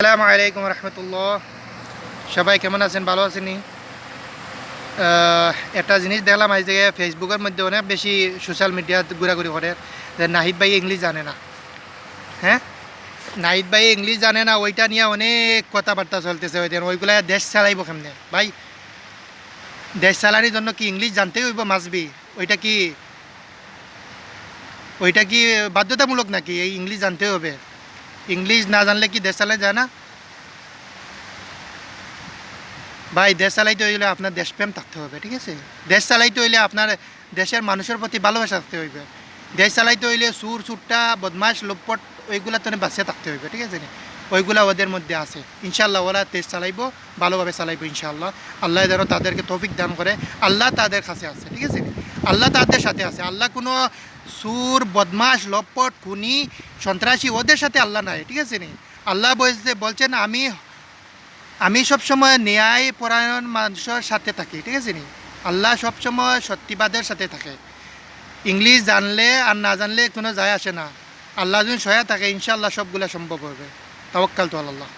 আসসালামু আলাইকুম রহমতুল্লাহ। সবাই কেমন আছেন? ভালো আছেন? একটা জিনিস দেখলাম আজ থেকে ফেসবুকের মধ্যে অনেক বেশি সোশ্যাল মিডিয়া ঘোরাঘুরি করে যে নাহিদ ভাই ইংলিশ জানে না। হ্যাঁ, নাহিদ ভাই ইংলিশ জানে না, ওইটা নিয়ে অনেক কথাবার্তা চলতেছে। ওইগুলা দেশ চালাইব কেমনে ভাই? দেশ চালানোর জন্য কি ইংলিশ জানতেই হইব মাসবি? ওইটা কি ওইটা কি বাধ্যতামূলক নাকি এই ইংলিশ জানতে হবে? ইংলিশ না জানলে কি দেশ চালাই যায় না ভাই? দেশ চালাইতে হইলে আপনার দেশপ্রেম থাকতে হবে, ঠিক আছে? দেশ চালাইতে হইলে আপনার দেশের মানুষের প্রতি ভালোবাসা থাকতে হইবে। দেশ চালাইতে হইলে সুর সুট্টা বদমাশ লোপট ওইগুলা তো বাঁচিয়ে থাকতে হইবে, ঠিক আছে নি? ওইগুলা ওদের মধ্যে আছে। ইনশাল্লাহ ওরা দেশ চালাইব, ভালোভাবে চালাইব ইনশাল্লাহ। আল্লাহ যেন তাদেরকে তৌফিক দান করে। আল্লাহ তাদের কাছে আছে, ঠিক আছে নি? আল্লাহ তাদের সাথে আছে। আল্লাহ কোনো সুর বদমাশ লপট খুনি সন্ত্রাসী ওদের সাথে আল্লাহ নাই, ঠিক আছে নি? আল্লাহ বলছেন আমি সবসময় ন্যায় পরায়ণ মানুষের সাথে থাকি, ঠিক আছে নি? আল্লাহ সবসময় সত্যিবাদের সাথে থাকে। ইংলিশ জানলে আর না জানলে কোনো যায় আসে না। আল্লাহ যদি সহায় থাকে ইনশাআল্লাহ সবগুলা সম্ভব হবে। তাওয়াক্কাল তো আল্লাহ।